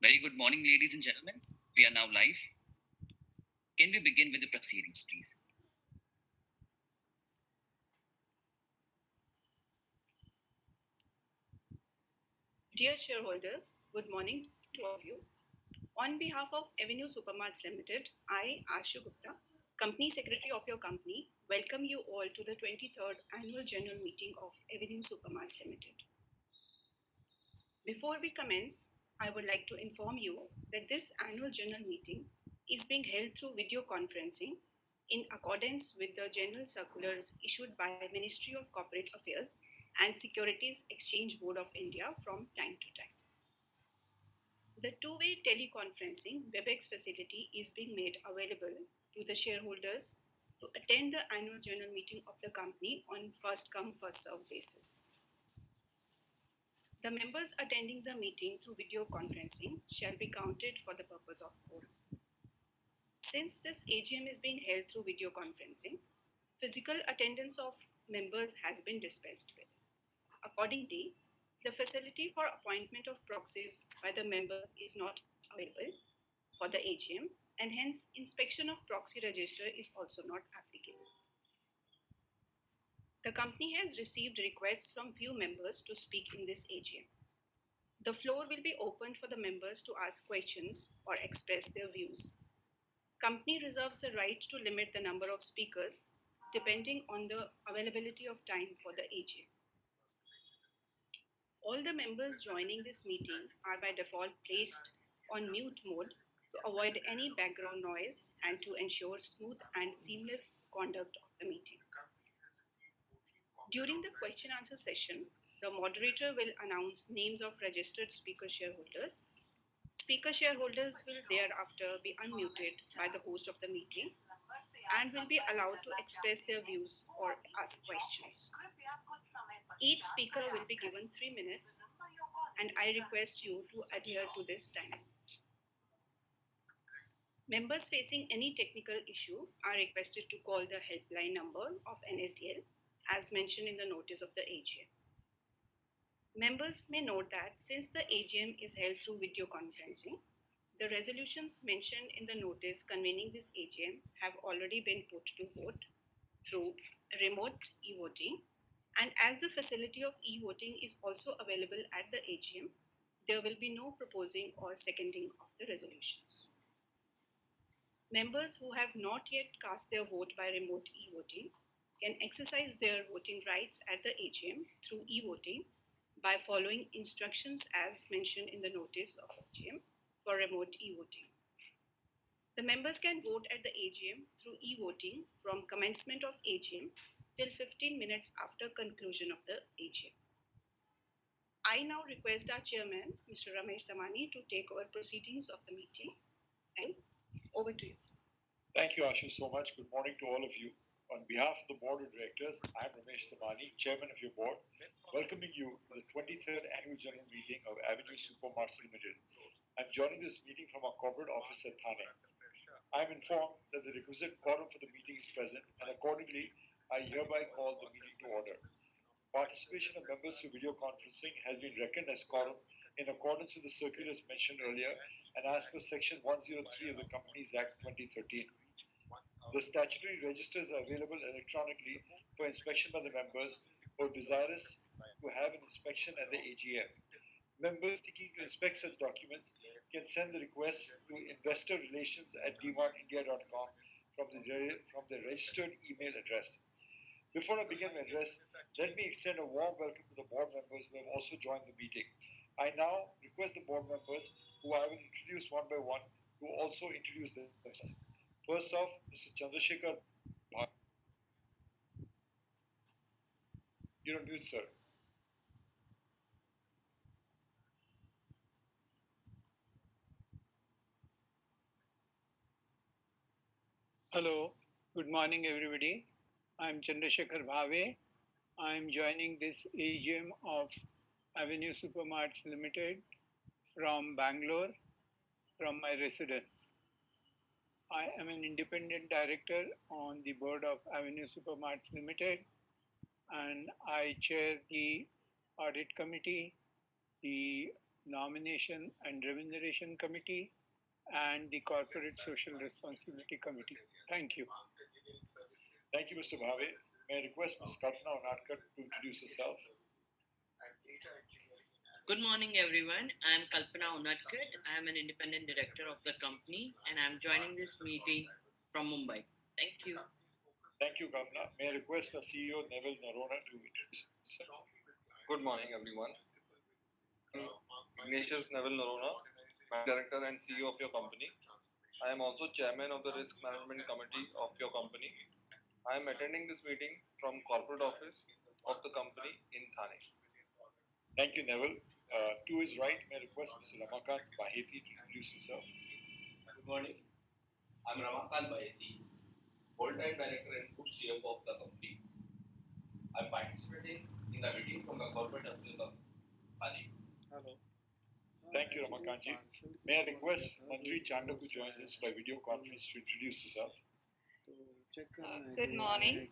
Very good morning, ladies and gentlemen. We are now live. Can we begin with the proceedings, please? Dear shareholders, good morning to all of you. On behalf of Avenue Supermarts Limited, I, Ashu Gupta, Company Secretary of your company, welcome you all to the 23rd Annual General Meeting of Avenue Supermarts Limited. Before we commence, I would like to inform you that this annual general meeting is being held through video conferencing in accordance with the general circulars issued by Ministry of Corporate Affairs and Securities Exchange Board of India from time to time. The two-way teleconferencing WebEx facility is being made available to the shareholders to attend the annual general meeting of the company on first-come, first-served basis. The members attending the meeting through video conferencing shall be counted for the purpose of quorum. Since this AGM is being held through video conferencing, physical attendance of members has been dispensed with. Accordingly, the facility for appointment of proxies by the members is not available for the AGM, and hence inspection of proxy register is also not applicable. The company has received requests from few members to speak in this AGM. The floor will be opened for the members to ask questions or express their views. Company reserves the right to limit the number of speakers depending on the availability of time for the AGM. All the members joining this meeting are by default placed on mute mode to avoid any background noise and to ensure smooth and seamless conduct of the meeting. During the question answer session, the moderator will announce names of registered speaker shareholders. Speaker shareholders will thereafter be unmuted by the host of the meeting and will be allowed to express their views or ask questions. Each speaker will be given 3 minutes, and I request you to adhere to this time limit. Members facing any technical issue are requested to call the helpline number of NSDL as mentioned in the notice of the AGM. Members may note that since the AGM is held through video conferencing, the resolutions mentioned in the notice convening this AGM have already been put to vote through remote e-voting, and as the facility of e-voting is also available at the AGM, there will be no proposing or seconding of the resolutions. Members who have not yet cast their vote by remote e-voting can exercise their voting rights at the AGM through e-voting by following instructions as mentioned in the notice of AGM for remote e-voting. The members can vote at the AGM through e-voting from commencement of AGM till 15 minutes after conclusion of the AGM. I now request our chairman, Mr. Ramesh Damani, to take over proceedings of the meeting. And over to you, sir. Thank you, Ashu, so much. Good morning to all of you. On behalf of the Board of Directors, I'm Ramesh Damani, Chairman of your board, welcoming you to the 23rd Annual General Meeting of Avenue Supermarts Limited. I'm joining this meeting from our corporate office at Thane. I'm informed that the requisite quorum for the meeting is present, and accordingly, I hereby call the meeting to order. Participation of members through video conferencing has been reckoned as quorum in accordance with the circulars mentioned earlier and as per Section 103 of the Companies Act 2013. The statutory registers are available electronically for inspection by the members who are desirous to have an inspection at the AGM. Members seeking to inspect such documents can send the request to investorrelations@dmartindia.com from the registered email address. Before I begin my address, let me extend a warm welcome to the board members who have also joined the meeting. I now request the board members, who I will introduce one by one, to also introduce themselves. First off, Mr. Chandrasekhar. You're on mute, sir. Hello, good morning everybody. I'm Chandrasekhar Bhave. I'm joining this AGM of Avenue Supermarts Limited from Bangalore, from my residence. I am an independent director on the board of Avenue Supermarts Limited, and I chair the audit committee, the Nomination and Remuneration Committee, and the Corporate Social Responsibility Committee. Thank you. Thank you, Mr. Bhave. May I request Ms. Kalpana Onadkar to introduce herself? Good morning, everyone. I'm Kalpana Unadkat. I'm an independent director of the company and I'm joining this meeting from Mumbai. Thank you. Thank you, Kalpana. May I request the CEO, Neville Narona, to introduce himself? Good morning, everyone. Ignatius Neville Norona, Director and CEO of your company. I am also Chairman of the Risk Management Committee of your company. I am attending this meeting from corporate office of the company in Thane. Thank you, Neville. To his right, may I request Mr. Ramakant Baheti to introduce himself? Good morning. I'm Ramakant Baheti, full-time director and group CFO of the company. I'm participating in the meeting from the corporate office of Thane. Hello. Thank you, Ramakantji. May I request Manjri Chandak, who joins us by video conference, to introduce herself? Good morning.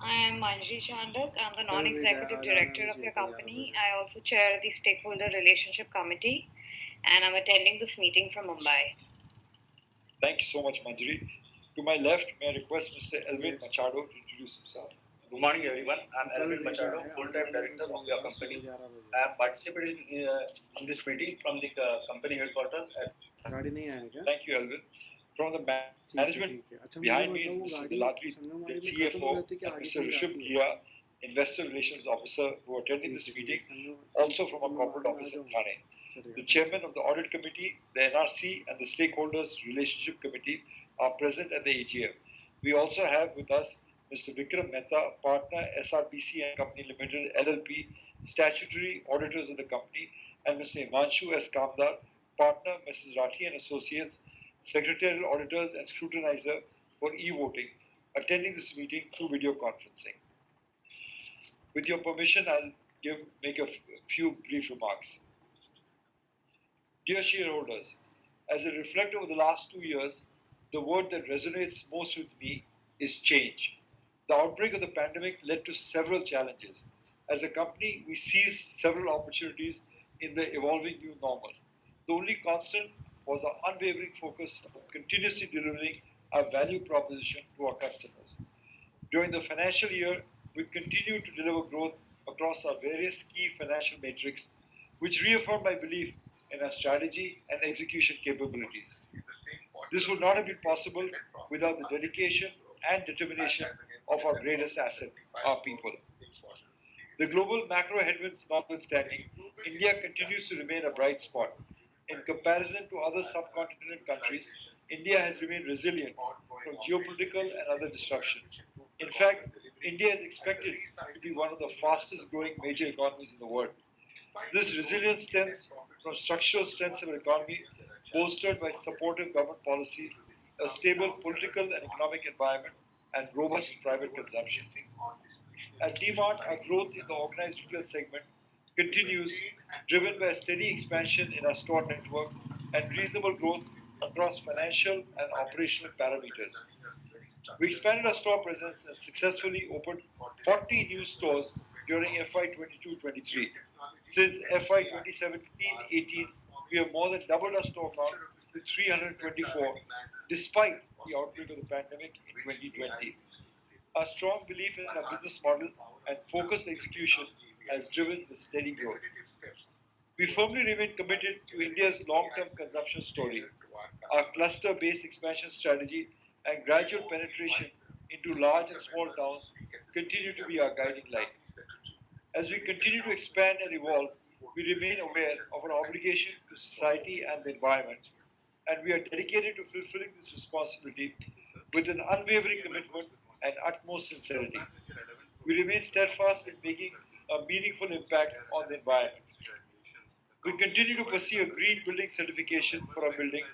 I am Manjri Chandak. I'm the non-executive director of your company. I also chair the Stakeholder Relationship Committee and I'm attending this meeting from Mumbai. Thank you so much, Manjri. To my left, may I request Mr. Elvin Machado to introduce himself? Good morning, everyone. I'm Elvin Machado, full-time director of your company. I am participating in this meeting from the company headquarters at. Thank you, Elvin. From the management behind me is Mr. Dilatri, the CFO, and Mr. Rishabh Ghia, Investor Relations Officer, who are attending this meeting, also from our corporate office in Thane. The chairman of the Audit Committee, the NRC, and the Stakeholders Relationship Committee are present at the AGM. We also have with us Mr. Vikram Mehta, partner, SRBC and Company Limited, LLP, statutory auditors of the company, and Mr. Himanshu S. Kamdar, partner, Mrs. Rathi and Associates, secretarial auditors and scrutinizer for e-voting, attending this meeting through video conferencing. With your permission, I'll make a few brief remarks. Dear shareholders, as I reflect over the last 2 years, the word that resonates most with me is change. The outbreak of the pandemic led to several challenges. As a company, we seized several opportunities in the evolving new normal. The only constant was our unwavering focus on continuously delivering our value proposition to our customers. During the financial year, we continued to deliver growth across our various key financial metrics, which reaffirmed my belief in our strategy and execution capabilities. This would not have been possible without the dedication and determination of our greatest asset, our people. The global macro headwinds notwithstanding, India continues to remain a bright spot. In comparison to other subcontinent countries, India has remained resilient from geopolitical and other disruptions. In fact, India is expected to be one of the fastest growing major economies in the world. This resilience stems from structural strengths of our economy, bolstered by supportive government policies, a stable political and economic environment, and robust private consumption. At D-Mart, our growth in the organized retail segment continues, driven by a steady expansion in our store network and reasonable growth across financial and operational parameters. We expanded our store presence and successfully opened 40 new stores during FY 22-23. Since FY 2017-18, we have more than doubled our store count to 324, despite the outbreak of the pandemic in 2020. Our strong belief in our business model and focused execution has driven the steady growth. We firmly remain committed to India's long-term consumption story. Our cluster-based expansion strategy and gradual penetration into large and small towns continue to be our guiding light. As we continue to expand and evolve, we remain aware of our obligation to society and the environment, and we are dedicated to fulfilling this responsibility with an unwavering commitment and utmost sincerity. We remain steadfast in making a meaningful impact on the environment. We continue to pursue a green building certification for our buildings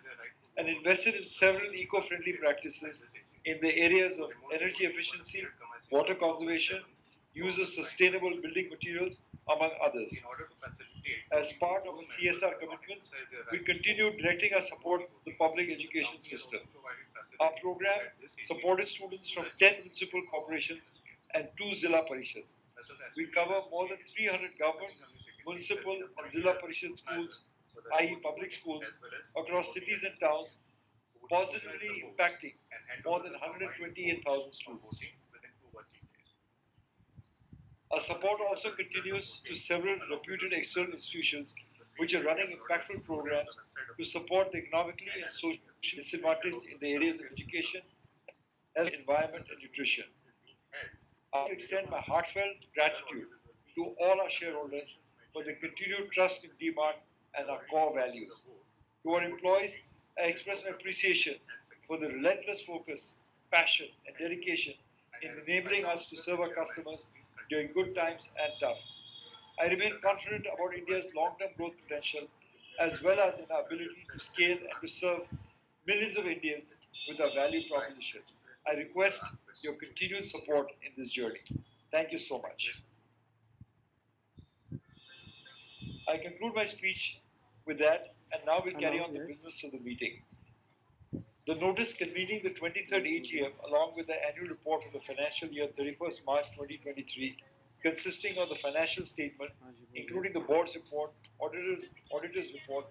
and invested in several eco-friendly practices in the areas of energy efficiency, water conservation, use of sustainable building materials, among others. As part of our CSR commitments, we continue directing our support to the public education system. Our program supported students from 10 municipal corporations and 2 Zilla Parishads. We cover more than 300 government, municipal and Zilla Parishad schools i.e. public schools, across cities and towns, positively impacting more than 128,000 students. Our support also continues to several reputed external institutions which are running impactful programs to support the economically and socially disadvantaged in the areas of education, health, environment, and nutrition. I extend my heartfelt gratitude to all our shareholders for their continued trust in D-Mart and our core values. To our employees, I express my appreciation for the relentless focus, passion, and dedication in enabling us to serve our customers during good times and tough. I remain confident about India's long-term growth potential as well as in our ability to scale and to serve millions of Indians with our value proposition. I request your continued support in this journey. Thank you so much. I conclude my speech with that, and now we'll carry on the business of the meeting. The notice convening the 23rd AGM, along with the annual report for the financial year 31st March 2023, consisting of the financial statement, including the board's report, auditor's report,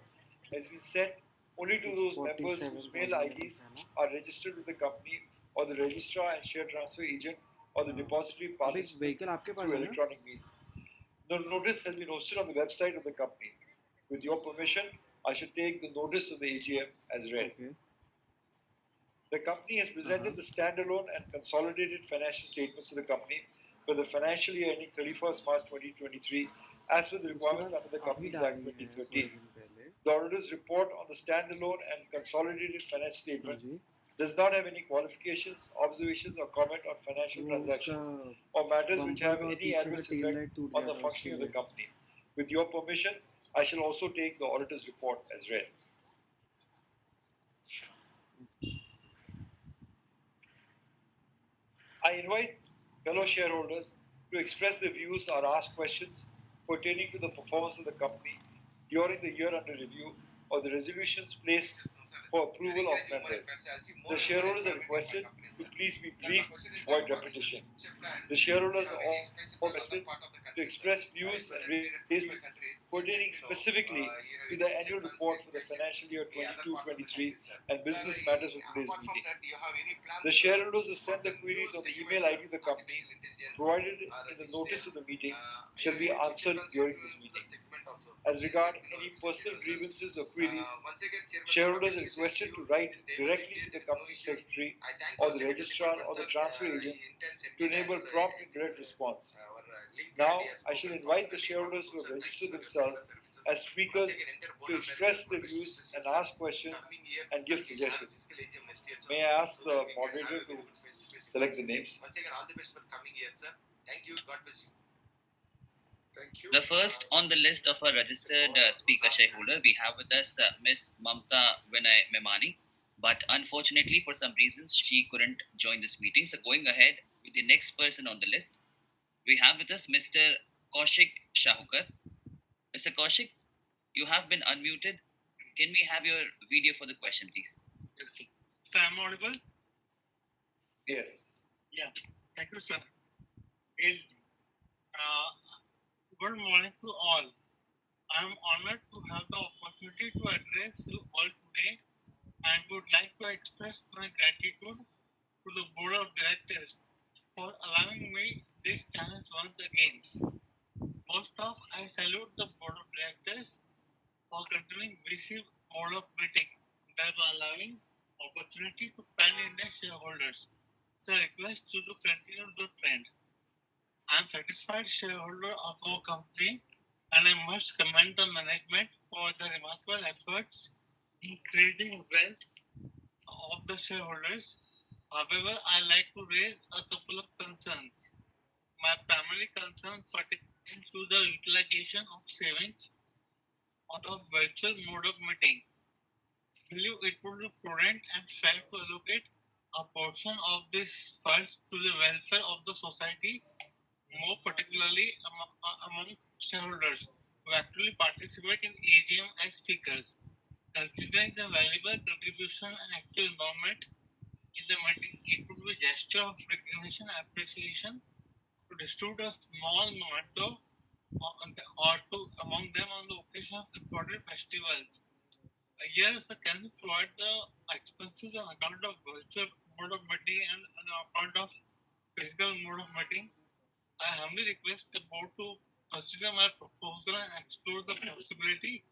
has been sent only to those members whose mail IDs are registered with the company or the registrar and share transfer agent or the depository participants through electronic means. The notice has been hosted on the website of the company. With your permission, I should take the notice of the AGM as read. Okay. The company has presented the standalone and consolidated financial statements of the company for the financial year ending 31st March 2023 as per the requirements under the Companies Act 2013. The auditor's report on the standalone and consolidated financial statement does not have any qualifications, observations, or comment on financial transactions or matters which have any adverse effect on the functioning of the company. With your permission, I shall also take the auditor's report as read. I invite fellow shareholders to express their views or ask questions pertaining to the performance of the company during the year under review or the resolutions placed for approval of members. The shareholders are requested to please be brief and avoid repetition. The shareholders are also requested to express views and raise pertaining specifically to the annual report for the financial year 22-23 and business matters of today's meeting. The shareholders who send the queries on the email ID of the company provided in the notice of the meeting shall be answered during this meeting. As regard any personal grievances or queries, shareholders are requested to write directly to the company secretary or the registrar or the transfer agent to enable prompt and direct response. Now, I shall invite the shareholders who have registered themselves as speakers to express their views and ask questions and give suggestions. May I ask the moderator to select the names? Once again, all the best for the coming year, sir. Thank you. God bless you. Thank you. The first on the list of our registered speaker shareholder, we have with us Ms. Mamta Vinay Memani. But unfortunately, for some reasons, she couldn't join this meeting. So going ahead with the next person on the list, we have with us Mr. Kaushik Shahukar. Mr. Kaushik, you have been unmuted. Can we have your video for the question, please? Yes. Sir, am I audible? Yes. Yeah. Thank you, sir. Good morning to all. I am honored to have the opportunity to address you all today and would like to express my gratitude to the Board of Directors for allowing me this chance once again. First off, I salute the Board of Directors for continuing visible mode of meeting, thereby allowing opportunity to pan-India shareholders. So I request you to continue the trend. I am satisfied shareholder of our company and I must commend the management for the remarkable efforts in creating wealth of the shareholders. However, I like to raise a couple of concerns. My primary concern pertains to the utilization of savings out of virtual mode of meeting. I believe it would be prudent and fair to allocate a portion of these funds to the welfare of the society, more particularly among shareholders who actually participate in AGM as speakers. Considering the valuable contribution and active involvement in the meeting, it would be a gesture of recognition and appreciation to distribute a small memento or to among them on the occasion of important festivals. Here, sir, can you provide the expenses on account of virtual mode of meeting and on account of physical mode of meeting? I humbly request the board to consider my proposal and explore the possibility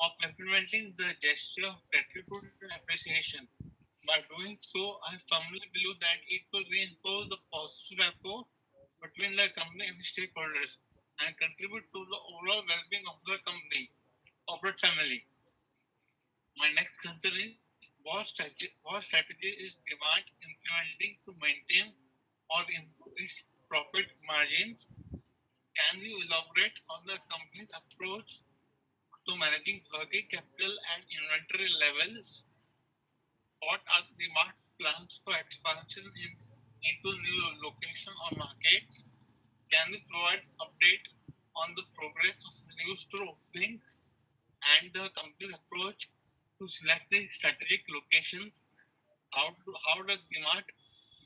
of implementing the gesture of gratitude and appreciation. By doing so, I firmly believe that it will reinforce the positive rapport between the company and the stakeholders and contribute to the overall well-being of the company, corporate family. My next concern is what strategy is demand implementing to maintain or improve its profit margins? Can you elaborate on the company's approach to managing working capital and inventory levels? What are the demand plans for expansion into new location or markets? Can you provide update on the progress of new store openings and the company's approach to selecting strategic locations? How does DMart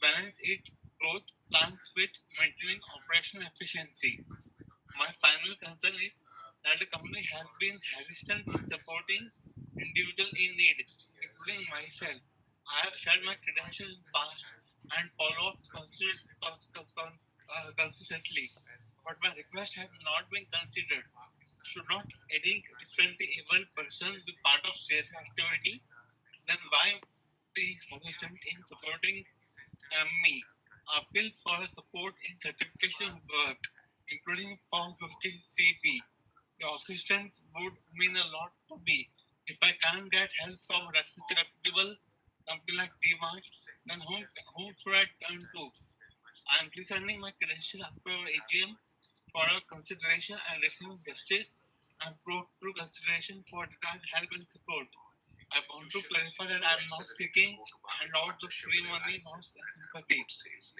balance its growth plans with maintaining operational efficiency? My final concern is that the company has been hesitant in supporting individuals in need, including myself. I have shared my credentials in the past and follow up consistently, but my requests have not been considered. Should not adding differently able persons be part of sales activity? Then why is hesitant in supporting me? Appeal for support in certification work, including Form 15 CP. Your assistance would mean a lot to me. If I can't get help from such a reputable company like D-Mart, then whom should I turn to? I am presenting my credentials after AGM for our consideration and receiving justice and true consideration for desired help and support. I want to clarify that I am not seeking handouts of free money nor sympathy.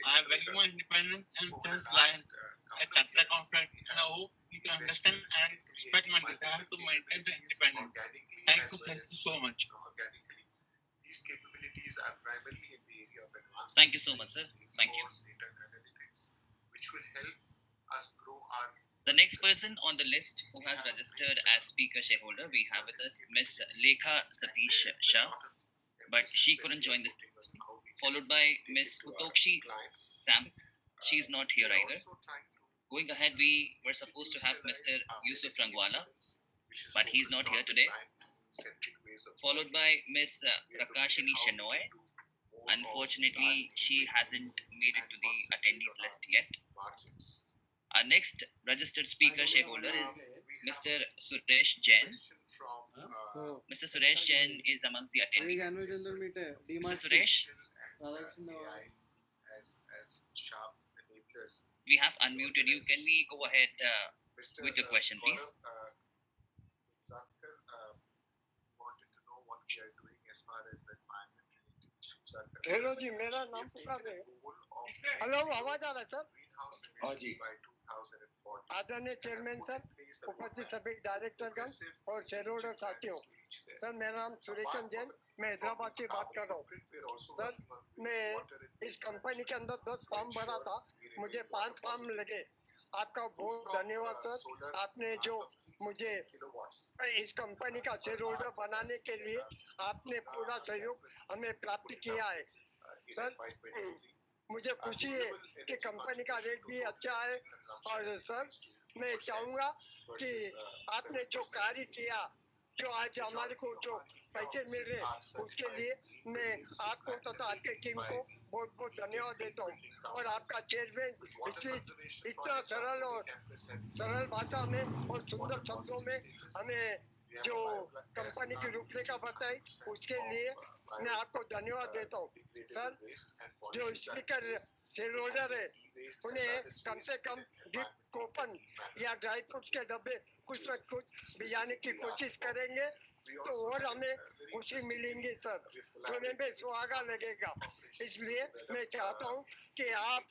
I value my independence and self-reliance as chartered accountant, and I hope you can understand and respect my desire to maintain the independence. Thank you so much. Thank you so much, sir. Thank you. The next person on the list who has registered as speaker shareholder, we have with us Miss Lekha Satish Shah, but she couldn't join this meeting. Followed by Miss Hutokshi Sam. She's not here either. Going ahead, we were supposed to have Mr. Yusuf Rangwala, but he's not here today. Followed by Miss Prakashini Shenoy. Unfortunately, she hasn't made it to the attendees list yet. Our next registered speaker shareholder is Mr. Suresh Jain. Mr. Suresh Jain is amongst the attendees. Mr. Suresh, we have unmuted you. Can we go ahead with your question, please? Hello जी, मेरा नाम पुकार रहे हैं। Hello, आवाज आ रहा है sir? हाँ जी। आदरणीय चेयरमैन सर, उपस्थित सभी डायरेक्टरगण और शेयर होल्डर साथियों, सर मेरा नाम सुरेचंद जैन, मैं हैदराबाद से बात कर रहा हूँ। सर मैं इस कंपनी के अंदर 10 फॉर्म भरा था, मुझे 5 फॉर्म लगे। आपका बहुत धन्यवाद सर, आपने जो मुझे इस कंपनी का शेयर होल्डर बनाने के लिए आपने पूरा सहयोग हमें प्राप्त किया है। सर मुझे खुशी है कि कंपनी का रेट भी अच्छा है और सर मैं चाहूँगा कि आपने जो कार्य किया, जो आज हमारे को जो पैसे मिल रहे उसके लिए मैं आपको तथा आपके टीम को बहुत बहुत धन्यवाद देता हूँ। और आपका चेयरमैन इतना सरल भाषा में और सुंदर शब्दों में हमें जो कंपनी की रूपरेखा बताई उसके लिए मैं आपको धन्यवाद देता हूँ। सर जो स्पीकर शेयर होल्डर है उन्हें कम से कम गिफ्ट कूपन या ड्राई फ्रूट्स के डब्बे कुछ न कुछ भिजाने की कोशिश करेंगे तो और हमें खुशी मिलेंगी सर, सुनने में सुहागा लगेगा। इसलिए मैं चाहता हूँ कि आप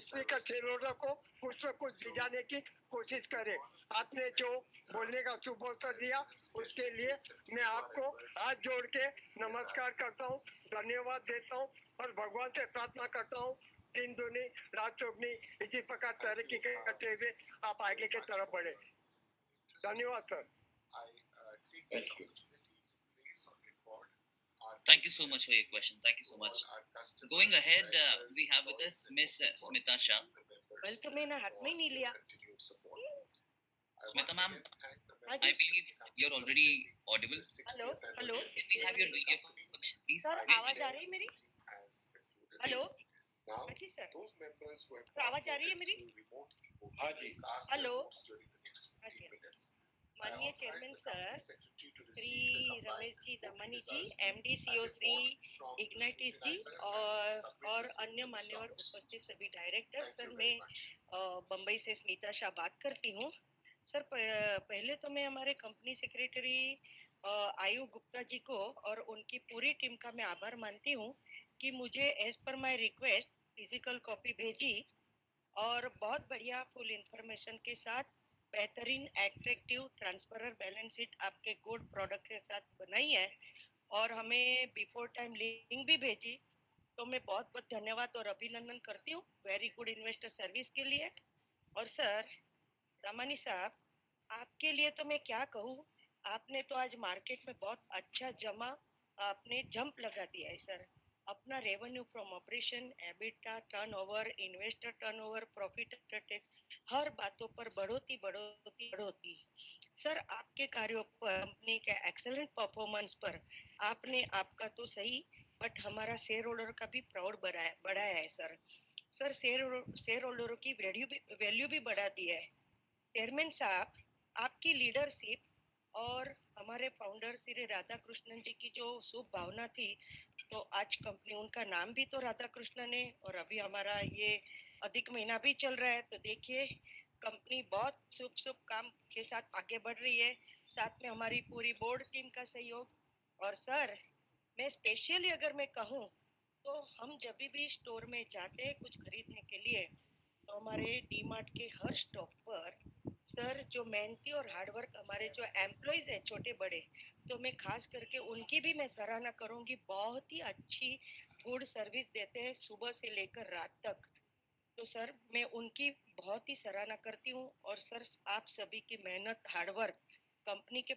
स्पीकर शेयरहोल्डर को कुछ न कुछ भिजाने की कोशिश करें। आपने जो बोलने का शुभ अवसर दिया उसके लिए मैं आपको हाथ जोड़ के नमस्कार करता हूँ, धन्यवाद देता हूँ और भगवान से प्रार्थना करता हूँ दिन दुनी रात चौगनी इसी प्रकार तरक्की करते हुए आप आगे की तरफ बढ़े। धन्यवाद sir. Thank you. Thank you so much for your question. Thank you so much. Going ahead, we have with us Miss Smita Shah. Welcome मैंने हाथ में ही नहीं लिया। Smita ma'am, I believe you're already audible. Hello hello Can we have your video function, please? Sir, आवाज आ रही है मेरी? Hello जी sir, sir आवाज आ रही है मेरी? हाँ जी। हेलो माननीय चेयरमैन सर, श्री रमेश जी दमानी जी, एमडी सीओ श्री इग्नाइटिस जी और अन्य मान्यवर उपस्थित सभी डायरेक्टर, सर मैं बम्बई से स्मिता शाह बात करती हूँ। सर पहले तो मैं हमारे कंपनी सेक्रेटरी आयु गुप्ता जी को और उनकी पूरी टीम का मैं आभार मानती हूँ कि मुझे as per my request physical copy भेजी और बहुत बढ़िया फुल इंफॉर्मेशन के साथ बेहतरीन एट्रैक्टिव ट्रांसपेरेंट बैलेंस शीट आपके गुड प्रोडक्ट के साथ बनाई है और हमें बिफोर टाइम लिंक भी भेजी, तो मैं बहुत बहुत धन्यवाद और अभिनंदन करती हूँ वेरी गुड इन्वेस्टर सर्विस के लिए। और सर रामानी साहब, आपके लिए तो मैं क्या कहूँ, आपने तो आज मार्केट में बहुत अच्छा आपने जंप लगा दिया है सर। अपना revenue from operation, EBITDA, turnover, investor turnover, profit after tax, हर बातों पर बढ़ोती। सर आपके कार्यों पर, कंपनी के एक्सेलेंट परफॉर्मेंस पर आपने आपका तो सही बट हमारा शेयर होल्डर का भी प्राउड बढ़ाया है सर। सर शेयर होल्डरों की वैल्यू भी बढ़ा दी है। चेयरमैन साहब, आपकी लीडरशिप और हमारे फाउंडर श्री राधा कृष्णन जी की जो शुभ भावना थी, तो आज कंपनी, उनका नाम भी तो राधा कृष्णन है और अभी हमारा ये अधिक महीना भी चल रहा है, तो देखिए कंपनी बहुत शुभ काम के साथ आगे बढ़ रही है, साथ में हमारी पूरी बोर्ड टीम का सहयोग। और सर मैं स्पेशली अगर मैं कहूँ तो हम जब भी स्टोर में जाते हैं कुछ खरीदने के लिए, तो हमारे डी मार्ट के हर स्टॉक पर सर जो मेहनती और हार्डवर्क हमारे जो एम्प्लॉइज है छोटे बड़े, तो मैं खास करके उनकी भी मैं सराहना करूंगी, बहुत ही अच्छी गुड सर्विस देते हैं सुबह से लेकर रात तक। तो सर मैं उनकी बहुत ही सराहना करती हूँ और सर आप सभी की मेहनत हार्डवर्क कंपनी के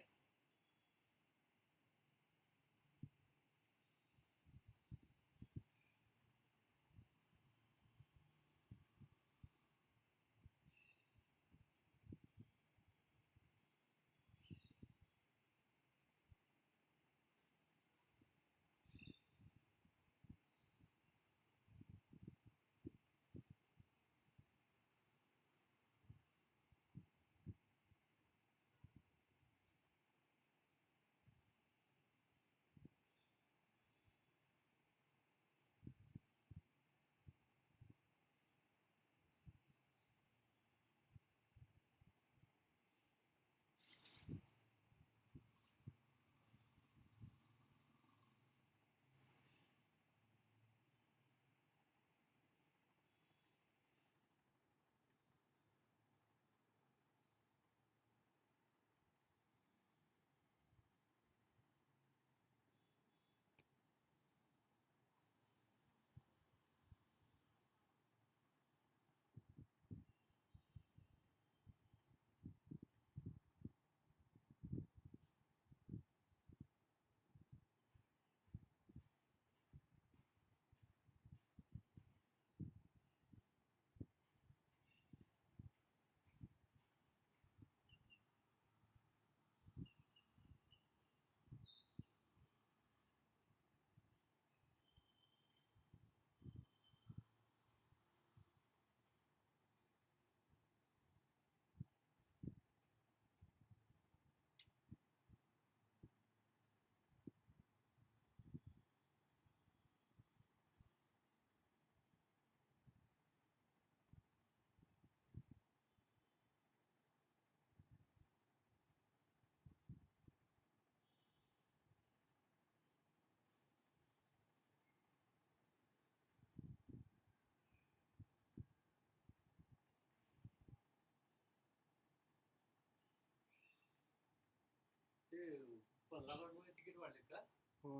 15 मध्ये तिकीट वाढले का? हो.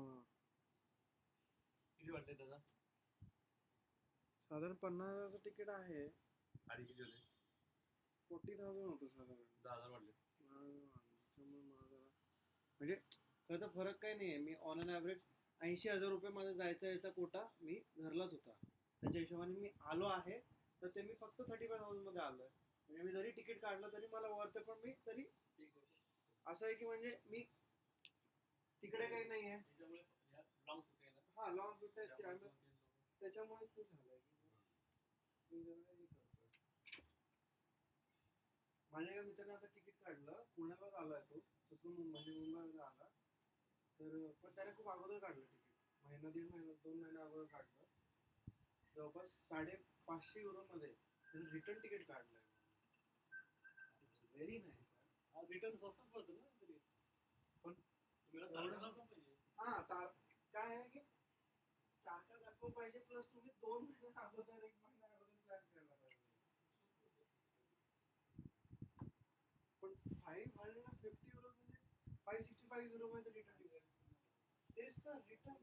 किती वाढले दादा? साधारण 50,000चं तिकीट आहे. आणि किती होते? 40,000 होतं साधारण. 10,000 वाढले. त्याच्यामुळे मला जरा म्हणजे खरं तर फरक काही नाही आहे. मी ऑन अन ॲव्हरेज 80,000 रुपये माझा जायचा याचा कोटा मी धरलाच होता. त्याच्या हिशोबाने मी आलो आहे, तर ते मी फक्त 35,000 मध्ये आलोय. म्हणजे मी जरी तिकीट काढलं तरी मला वरते, पण मी तरी असं आहे की म्हणजे मी तिकडे काही नाही आहे. हा लॉंग रूट आहे त्याच्यामुळेच ते झालंय की मी जरा हे करतोय. माझ्या एका मित्राने आता तिकीट काढलं, पुण्यालाच आलाय तो, तिथून म्हणजे मुंबईला आला, तर पण त्याने खूप अगोदर काढलं तिकीट, महिना 2 महिना अगोदर काढलं. जवळपास 550 युरोमध्ये त्यानं रिटर्न तिकीट काढलंय. It's very nice. रिटर्न स्वस्त पडतो ना तरी. पण पाहिजे. हा काय आहे की तारखा दाखवून पाहिजे, प्लस तुम्ही 2 महिना अगोदर 1 महिना अगोदर प्लॅन करायला पाहिजे. पण 550 युरो म्हणजे 565 युरो मध्ये रिटर्न तिकीट. तेच तर रिटर्न